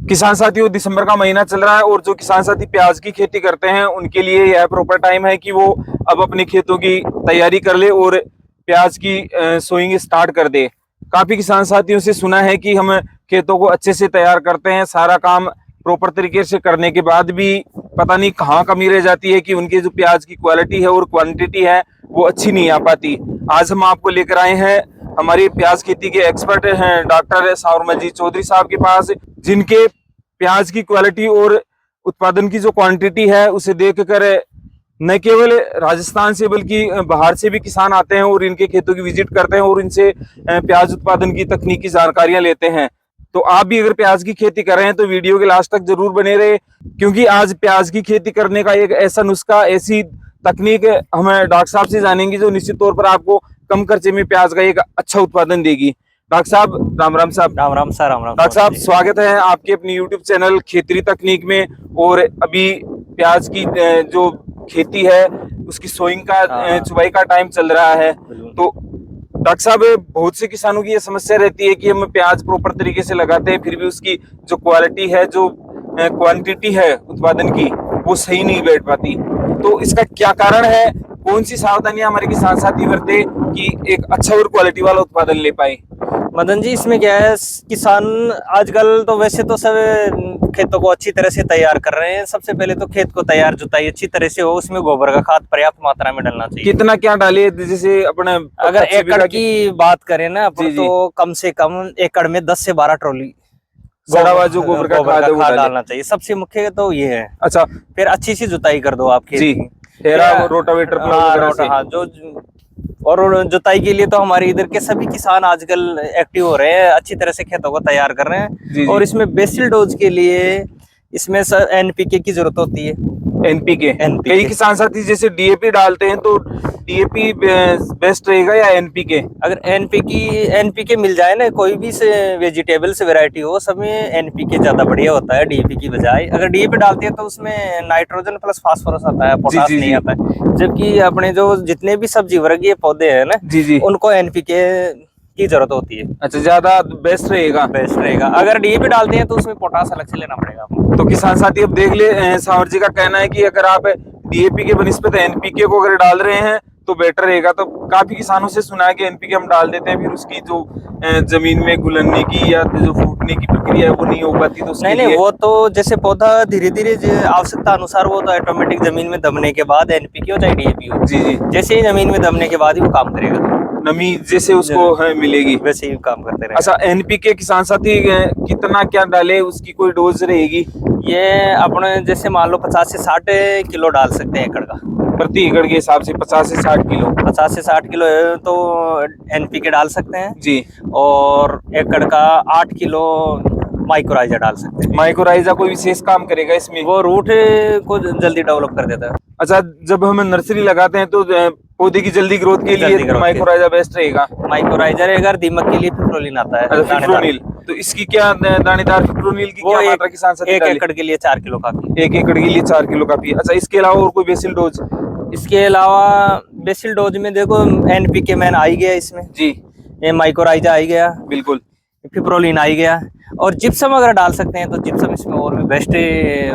किसान साथियों, दिसंबर का महीना चल रहा है और जो किसान साथी प्याज की खेती करते हैं उनके लिए यह प्रॉपर टाइम है कि वो अब अपने खेतों की तैयारी कर ले और प्याज की सोइंग स्टार्ट कर दे। काफी किसान साथियों से सुना है कि हम खेतों को अच्छे से तैयार करते हैं, सारा काम प्रॉपर तरीके से करने के बाद भी पता नहीं कहाँ कमी रह जाती है कि उनके जो प्याज की क्वालिटी है और क्वांटिटी है वो अच्छी नहीं आ पाती। आज हम आपको लेकर आए हैं हमारी प्याज खेती के एक्सपर्ट हैं डॉक्टर सावरमल चौधरी साहब के पास, जिनके प्याज की क्वालिटी और उत्पादन की जो क्वांटिटी है उसे देखकर न केवल राजस्थान से बल्कि बाहर से भी किसान आते हैं और इनके खेतों की विजिट करते हैं और इनसे प्याज उत्पादन की तकनीकी जानकारियां लेते हैं। तो आप भी अगर प्याज की खेती कर रहे हैं तो वीडियो के लास्ट तक जरूर बने रहे, क्योंकि आज प्याज की खेती करने का एक ऐसा नुस्खा, ऐसी तकनीक हम डॉक्टर साहब से जानेंगे जो निश्चित तौर पर आपको कम खर्चे में प्याज का एक अच्छा उत्पादन देगी। डॉक्टर साहब राम राम साहब। राम राम सर। राम राम डॉक्टर साहब, स्वागत है आपके अपनी यूट्यूब चैनल खेती तकनीक में। और अभी प्याज की जो खेती है उसकी सोइंग का चुवाई का टाइम चल रहा है। तो डॉक्टर साहब, बहुत से किसानों की ये समस्या रहती है कि हम प्याज प्रॉपर तरीके से लगाते हैं फिर भी उसकी जो क्वालिटी है, जो क्वांटिटी है उत्पादन की, वो सही नहीं बैठ पाती। तो इसका क्या कारण है, कौन सी सावधानियां हमारे किसान साथी बरते कि एक अच्छा और क्वालिटी वाला उत्पादन ले पाए? मदन जी, इसमें क्या है, किसान आजकल तो वैसे तो सब खेतों को अच्छी तरह से तैयार कर रहे हैं। सबसे पहले तो खेत को तैयार जुताई अच्छी तरह से हो, उसमें गोबर का खाद पर्याप्त मात्रा में डालना चाहिए। कितना क्या डाले, जैसे अपने अगर एकड़ की बात करें ना अपन, तो कम से कम एकड़ में 10 से 12 ट्रॉली सड़ा हुआ जो गोबर का खाद डालना चाहिए। सबसे मुख्य तो ये है। अच्छा, फिर अच्छी सी जुताई कर दो आप खेत की। रोटावेटर जो और जुताई के लिए तो हमारे इधर के सभी किसान आजकल एक्टिव हो रहे हैं, अच्छी तरह से खेतों को तैयार कर रहे हैं। और इसमें बेसिल डोज के लिए इसमें सर एनपीके की जरूरत होती है। एनपीके कई किसान साथी जैसे डीएपी डालते हैं, तो डीएपी बेस्ट रहेगा या एनपीके? अगर एनपीके मिल जाए ना, कोई भी से वेजिटेबल से वैरायटी हो, सब में एनपीके ज्यादा बढ़िया होता है डीएपी की बजाय। अगर डीएपी डालते हैं तो उसमें नाइट्रोजन प्लस फास्फोरस आता है, पोटास नहीं आता है। जबकि अपने जो जितने भी सब्जी वर्गीय पौधे हैं ना, उनको एनपीके की जरूरत होती है। अच्छा, ज्यादा बेस्ट रहेगा। अगर डीएपी डालते हैं तो उसमें पोटास अलग से लेना पड़ेगा। तो किसान साथी अब देख ले, सावर जी का कहना है कि अगर आप डीएपी के बनिस्बत एनपीके को अगर डाल रहे हैं तो बेटर रहेगा। तो काफी किसानों से सुना है कि एनपीके हम डाल देते हैं, फिर उसकी जो जमीन में घुलनने की या जो फूटने की प्रक्रिया है वो नहीं हो पाती। तो नहीं, वो तो जैसे पौधा धीरे धीरे आवश्यकता अनुसार वो तो ऑटोमेटिक जमीन में दबने के बाद एनपीके हो चाहे डीएपी हो, जी जैसे ही जमीन में दबने के बाद ही वो काम करेगा। नमी जैसे उसको मिलेगी वैसे ही काम करते रहे। अच्छा, एनपीके किसान साथी कितना क्या डाले, उसकी कोई डोज रहेगी? ये अपने जैसे मान लो 50 से 60 किलो डाल सकते हैं एकड़ का। प्रति एकड़ के हिसाब से 50 से 60 किलो? 50 से 60 किलो तो एनपीके डाल सकते हैं जी। और एकड़ का 8 किलो माइक्रोराइजा डाल सकते हैं। माइक्रोराइजा कोई विशेष काम करेगा इसमें? वो रूट को जल्दी डेवलप कर देता है। अच्छा, जब हम नर्सरी लगाते हैं तो पौधे की जल्दी ग्रोथ के लिए माइक्रोराइजा बेस्ट रहेगा? माइक्रोराइजा रहेगा। दीमक के लिए फिप्रोनिल आता है। फिप्रोनिल, तो इसकी क्या दानेदार फिप्रोनिल की क्या मात्रा किसान साथी? एक एकड़ के लिए 4 किलो काफी। 1 एकड़ के लिए 4 किलो काफी। अच्छा, इसके अलावा और कोई बेसिल डोज? इसके अलावा बेसिल डोज में देखो एनपीके मैन आ ही गया इसमें जी, ये माइक्रोराइजा आ ही गया, बिल्कुल, फिप्रोलिन आ ही गया। और जिप्सम अगर डाल सकते हैं तो जिप्सम इसमें और भी बेस्ट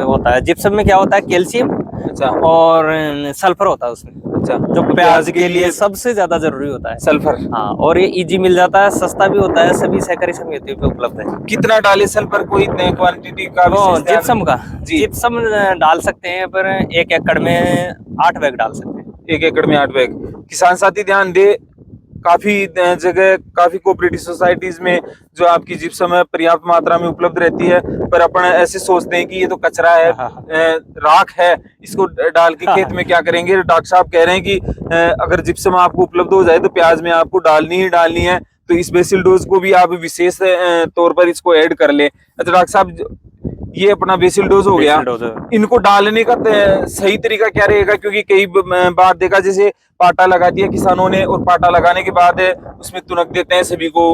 होता है। जिप्सम में क्या होता है, कैल्शियम अच्छा और सल्फर होता है उसमें। अच्छा, जो प्याज के लिए सबसे ज्यादा जरूरी होता है सल्फर। हाँ, और ये इजी मिल जाता है, सस्ता भी होता है, सभी सहकारी समितियों पे उपलब्ध है। कितना डाले सल्फर, कोई क्वांटिटी का? जिप्सम का जिप्सम डाल सकते हैं, पर 1 एकड़ में 8 बैग डाल सकते हैं। 1 एकड़ में 8 बैग। किसान साथी ध्यान दे, काफी जगह, काफी कोऑपरेटिव सोसाइटीज में जो आपकी जिप्सम है पर्याप्त मात्रा में उपलब्ध रहती है, पर अपन ऐसे सोचते हैं कि ये तो कचरा है, राख है, इसको डाल के खेत में क्या करेंगे। डॉक्टर साहब कह रहे हैं कि अगर जिप्सम आपको उपलब्ध हो जाए तो प्याज में आपको डालनी ही डालनी है, तो इस बेसिल डोज को भी आप विशेष तौर पर इसको ऐड कर ले। अच्छा डॉक्टर साहब, ये अपना बेसिल डोज हो गया, इनको डालने का सही तरीका क्या रहेगा? क्योंकि कई बार देखा जैसे पाटा लगा दिया किसानों ने और पाटा लगाने के बाद उसमें तुनक देते हैं, सभी को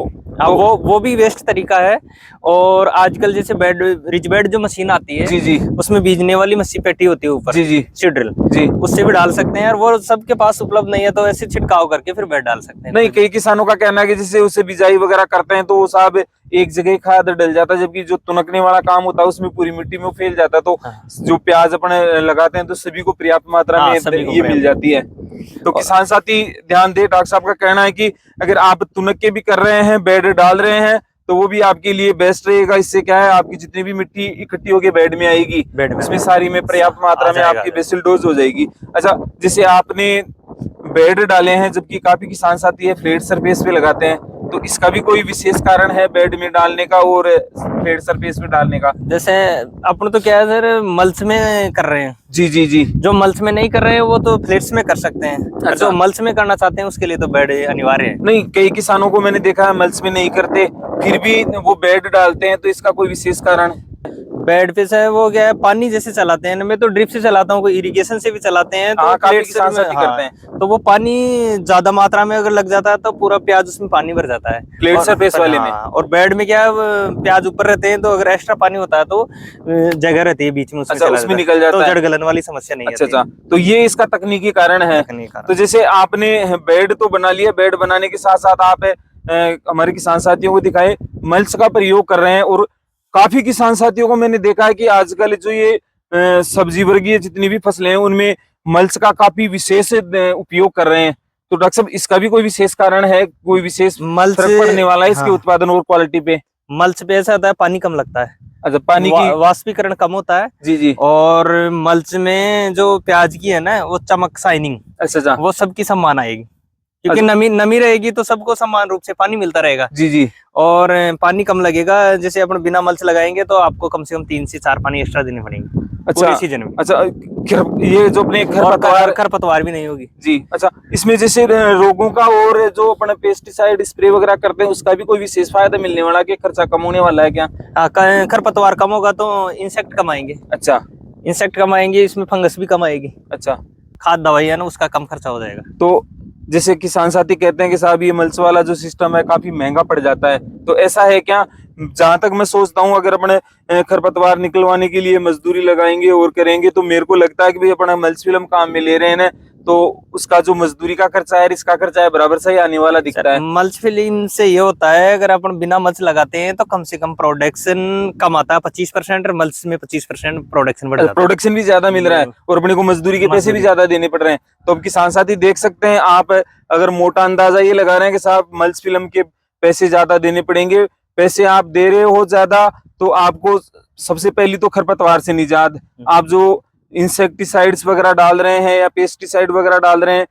हाँ, वो भी बेस्ट तरीका है। और आजकल जैसे बेड रिच बेड जो मशीन आती है, जी जी, उसमें बीजने वाली मस्सी पेटी होती है ऊपर, जी जी सीड ड्रिल, जी, उससे भी डाल सकते हैं। और वो सबके पास उपलब्ध नहीं है तो ऐसे छिड़काव करके फिर बेड डाल सकते हैं। नहीं, कई किसानों का कहना है कि जैसे उसे बिजाई वगैरह करते हैं तो वो साहब एक जगह ही खाद डल जाता है, जबकि जो तुनकने वाला काम होता है उसमें पूरी मिट्टी में वो फैल जाता है। तो हाँ। जो प्याज अपने लगाते हैं तो सभी को पर्याप्त मात्रा हाँ, में सभी को ये मिल पर्याप्त। जाती है। तो किसान साथी ध्यान दे, डॉक्टर साहब का कहना है कि अगर आप तुनके भी कर रहे हैं, बेड डाल रहे हैं, तो वो भी आपके लिए बेस्ट रहेगा। इससे क्या है, आपकी जितनी भी मिट्टी इकट्ठी होकर बेड में आएगी, बेड में उसमें सारी में पर्याप्त मात्रा में जाएगा, आपकी बेसिल डोज हो जाएगी। अच्छा, जैसे आपने बेड डाले हैं, जबकि काफी किसान साथी है फ्लैट सरफेस पे लगाते हैं, तो इसका भी कोई विशेष कारण है बेड में डालने का और फ्लैट सरफेस में डालने का? जैसे अपन तो क्या है सर, मल्च में कर रहे हैं। जी जी जी, जो मल्च में नहीं कर रहे हैं वो तो फ्लेट्स में कर सकते हैं। अच्छा। जो मल्च में करना चाहते हैं उसके लिए तो बेड अनिवार्य है। नहीं, कई किसानों को मैंने देखा है मल्च में नहीं करते, फिर भी वो बेड डालते हैं, तो इसका कोई विशेष कारण? बेड पे से वो क्या है, पानी जैसे चलाते हैं, मैं तो ड्रिप से चलाता हूँ, कोई इरिगेशन से भी चलाते हैं, तो हाँ, काफी प्लेट्स किसान में साथी करते हैं। तो वो पानी ज्यादा मात्रा में अगर लग जाता है तो पूरा प्याज उसमें पानी भर जाता है। प्लेट सरफेस वाले में। और बेड में क्या है, वो प्याज ऊपर रहते हैं, तो अगर एक्स्ट्रा पानी होता है तो जगह रहती है बीच में, उसमें अच्छा, चला उसमें जाता है, निकल जाता तो है। जड़ गलन वाली समस्या नहीं अच्छा आती। अच्छा, तो ये इसका तकनीकी कारण है। तो जैसे आपने बेड तो बना लिया, बेड बनाने के साथ साथ आप हमारे किसान साथियों को दिखाए मल्च का प्रयोग कर रहे हैं, और काफी किसान साथियों को मैंने देखा है कि आजकल जो ये सब्जी वर्गीय जितनी भी फसलें हैं उनमें मल्च का काफी विशेष उपयोग कर रहे हैं। तो डॉक्टर साहब, इसका भी कोई विशेष कारण है, कोई विशेष मल्च फर्क पड़ने वाला है इसके हाँ। उत्पादन और क्वालिटी पे? मल्च पे ऐसा होता है, पानी कम लगता है। अच्छा, पानी की वाष्पीकरण कम होता है। जी जी, और मल्च में जो प्याज की है ना, वो चमक, शाइनिंग, अच्छा अच्छा, वो सबकी समान आएगी, क्योंकि नमी रहेगी तो सबको समान रूप से पानी मिलता रहेगा। जी जी, और पानी कम लगेगा। जैसे अपन बिना मल्च लगाएंगे तो आपको कम से कम 3 से 4 पानी एक्स्ट्रा देने पड़ेंगे पूरे सीजन में। अच्छा, ये जो अपने खरपतवार भी नहीं होगी जी। अच्छा, इसमें जैसे रोगों का और जो अपने पेस्टिसाइड स्प्रे वगैरह करते हैं उसका भी कोई विशेष फायदा मिलने वाला है कि खर्चा कम होने वाला है क्या? हाँ, खरपतवार कम होगा तो इंसेक्ट कम आएंगे। अच्छा, इंसेक्ट कम आएंगे, इसमें फंगस भी कम आएगी। अच्छा, खाद दवाई है ना, उसका कम खर्चा हो जाएगा। तो जैसे किसान साथी कहते हैं कि साहब ये मल्च वाला जो सिस्टम है काफी महंगा पड़ जाता है, तो ऐसा है क्या? जहां तक मैं सोचता हूँ, अगर अपने खरपतवार निकलवाने के लिए मजदूरी लगाएंगे और करेंगे, तो मेरे को लगता है कि भाई अपना मल्च फिल्म काम में ले रहे हैं ना, तो उसका जो मजदूरी का खर्चा है, इसका खर्चा है, बराबर सही आने वाला दिखता है। मल्च फिल्म से ये होता है, अगर अपन बिना मल्च लगाते हैं तो कम से कम प्रोडक्शन कम आता है 25%, और मल्च में 25% प्रोडक्शन बढ़ जाता है। प्रोडक्शन भी ज्यादा मिल रहा है और अपने को मजदूरी के पैसे भी ज्यादा देने पड़ रहे हैं। तो अब किसान साथी देख सकते हैं, आप अगर मोटा अंदाजा ये लगा रहे हैं कि साहब मल्च फिल्म के पैसे ज्यादा देने पड़ेंगे, पैसे आप दे रहे हो ज्यादा, तो आपको सबसे पहली तो खरपतवार से निजात, आप जो इंसेक्टिसाइड्स वगैरह डाल रहे हैं या पेस्टिसाइड वगैरह डाल रहे हैं,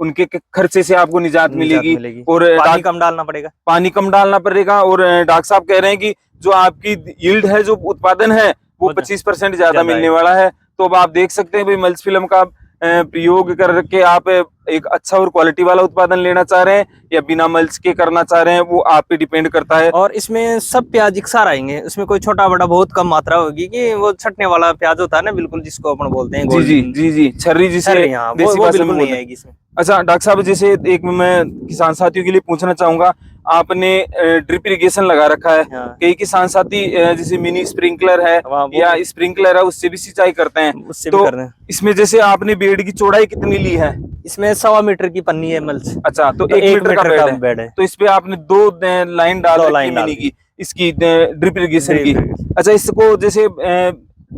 उनके खर्चे से आपको निजात मिलेगी। और पानी कम डालना पड़ेगा। पानी कम डालना पड़ेगा। और डॉक्टर साहब कह रहे हैं कि जो आपकी यील्ड है, जो उत्पादन है, वो 25% ज्यादा मिलने वाला है। तो अब आप देख सकते हैं भाई, मल्च फिल्म का प्रयोग करके आप एक अच्छा और क्वालिटी वाला उत्पादन लेना चाह रहे हैं या बिना मल्च के करना चाह रहे हैं, वो आप पे डिपेंड करता है। और इसमें सब प्याज इकसार आएंगे, उसमें कोई छोटा बड़ा बहुत कम मात्रा होगी, कि वो छटने वाला प्याज होता है ना, बिल्कुल जिसको अपन बोलते हैं जी जी जी जी, छर्री जिसे देसी भाषा में नहीं आएगी इसमें। अच्छा डॉक्टर साहब, जैसे एक मैं किसान साथियों के लिए पूछना चाहूंगा, आपने ड्रिप इरिगेशन लगा रखा है। हाँ। कई किसान साथी जैसे मिनी स्प्रिंकलर है या स्प्रिंकलर है, उससे भी सिंचाई करते हैं। उससे तो भी कर रहे हैं। इसमें जैसे आपने बेड की चौड़ाई कितनी ली है? इसमें 1.25 मीटर की पन्नी है मल्च। अच्छा, तो 1 मीटर का बेड है। तो इस पे आपने 2 लाइन डाल रखी है मिनी की, इसकी ड्रिप इरिगेशन की। अच्छा, इसको जैसे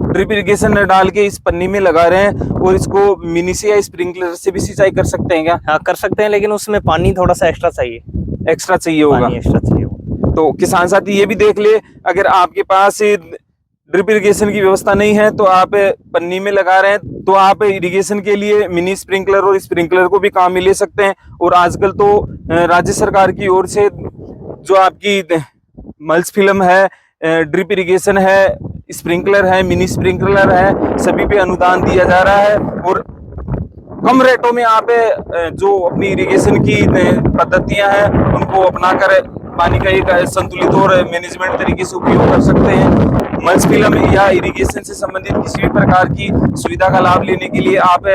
ड्रिप इरिगेशन डाल के इस पन्नी में लगा रहे हैं, और इसको मिनी से या स्प्रिंकलर से भी सिंचाई कर सकते हैं क्या? हाँ, कर सकते हैं, लेकिन उसमें पानी थोड़ा सा एक्स्ट्रा चाहिए। एक्स्ट्रा चाहिए होगा। एक्स्ट्रा चाहिए होगा। तो किसान साथी ये भी देख ले, अगर आपके पास ड्रिप इरिगेशन की व्यवस्था नहीं है, तो आप पन्नी में लगा रहे हैं, तो आप इरिगेशन के लिए मिनी स्प्रिंकलर और स्प्रिंकलर को भी काम में ले सकते हैं। और आजकल तो राज्य सरकार की ओर से जो आपकी मल्च फिल्म है, ड्रिप इरिगेशन है, स्प्रिंकलर है, मिनी स्प्रिंकलर है, सभी पे अनुदान दिया जा रहा है। और कम रेटों में आप जो अपनी इरिगेशन की पद्धतियां हैं उनको अपनाकर पानी का एक संतुलित और मैनेजमेंट तरीके से उपयोग कर सकते हैं। मल्च फिल्म या इरिगेशन से संबंधित किसी भी प्रकार की सुविधा का लाभ लेने के लिए आप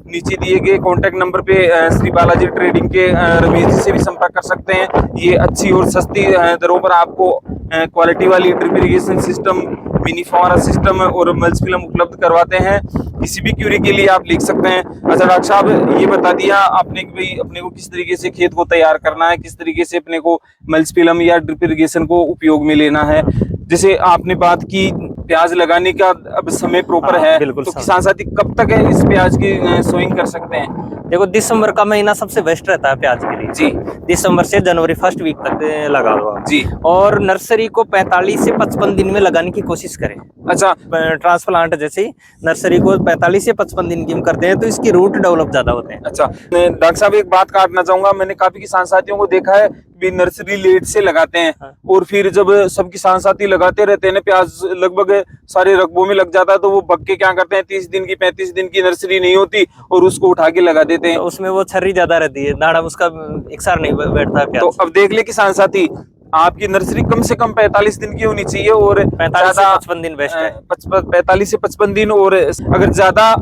नीचे दिए गए कॉन्टैक्ट नंबर पे श्री बालाजी ट्रेडिंग के रमेश जी से भी संपर्क कर सकते हैं। ये अच्छी और सस्ती दरों पर आपको क्वालिटी वाली ड्रिप इरिगेशन सिस्टम, मिनी फव्वारा सिस्टम और मल्च फिल्म उपलब्ध करवाते हैं। किसी भी क्यूरी के लिए आप लिख सकते हैं। अच्छा डॉक्टर साहब, ये बता दिया आपने कि भाई अपने को किस तरीके से खेत को तैयार करना है, किस तरीके से अपने को मल्च फिल्म या ड्रिप इरिगेशन को उपयोग में लेना है। जैसे आपने बात की प्याज लगाने का अब समय प्रॉपर है, तो किसान साथी कब तक है इस प्याज की सोइंग कर सकते हैं? देखो दिसंबर का महीना सबसे बेस्ट रहता है प्याज के लिए जी। दिसंबर से जनवरी फर्स्ट वीक तक लगा दो जी। और नर्सरी को 45 से 55 दिन में लगाने की कोशिश करें। अच्छा, ट्रांसप्लांट जैसे ही नर्सरी को 45 से 55 दिन की हम करते हैं तो इसकी रूट डेवलप ज्यादा होते हैं। अच्छा डॉक्टर साहब, एक बात काटना चाहूंगा, मैंने काफी किसान साथियों को देखा है भी नर्सरी लेट से लगाते हैं। हाँ। और फिर जब सब किसान साथी लगाते रहते हैं, प्याज लगभग सारे रकबों में लग जाता है, तो वो बक्के क्या करते हैं 30 दिन की 35 दिन की नर्सरी नहीं होती और उसको उठा के लगा देते हैं। तो उसमें वो छर्री ज्यादा रहती है, दाना उसका एकसार नहीं बैठता है प्याज। तो अब देख ले किसान साथी, आपकी नर्सरी कम से कम 45 दिन की होनी चाहिए और 45 से 55 दिन बेस्ट है। 45 से 55 दिन, और अगर ज्यादा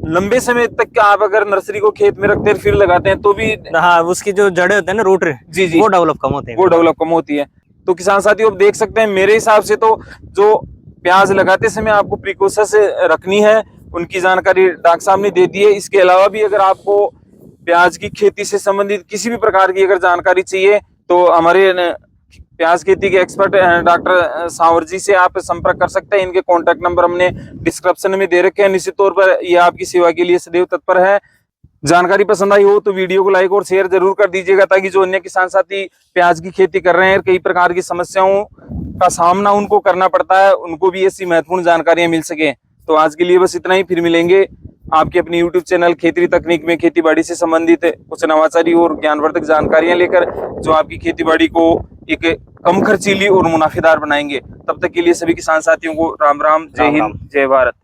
लंबे समय तक आप अगर नर्सरी को खेत में रखते हैं फिर लगाते हैं तो भी, हाँ, उसकी जो जड़ें होते हैं ना, रूट, जी जी, वो डेवलप कम होते हैं, वो डेवलप कम होती है। तो किसान साथियों आप देख सकते हैं, मेरे हिसाब से तो जो प्याज लगाते समय आपको प्रिकॉशंस रखनी है उनकी जानकारी डॉक्टर साहब ने दे दी है। इसके अलावा भी अगर आपको प्याज की खेती से संबंधित किसी भी प्रकार की अगर जानकारी चाहिए तो हमारे प्याज खेती के एक्सपर्ट डॉक्टर सांवर जी से आप संपर्क कर सकते हैं। इनके कॉन्टैक्ट नंबर हमने डिस्क्रिप्शन में दे रखे हैं। निश्चित तौर पर ये आपकी सेवा के लिए सदैव तत्पर है। जानकारी पसंद आई हो तो वीडियो को लाइक और शेयर जरूर कर दीजिएगा, ताकि जो अन्य किसान साथी प्याज की खेती कर रहे हैं, कई प्रकार की समस्याओं का सामना उनको करना पड़ता है, उनको भी ऐसी महत्वपूर्ण जानकारियां मिल सके। तो आज के लिए बस इतना ही, फिर मिलेंगे आपके अपनी YouTube चैनल खेती तकनीक में खेती बाड़ी से संबंधित कुछ नवाचारी और ज्ञानवर्धक जानकारियां लेकर, जो आपकी खेती बाड़ी को एक कम खर्चीली और मुनाफेदार बनाएंगे। तब तक के लिए सभी किसान साथियों को राम राम, जय हिंद, जय भारत।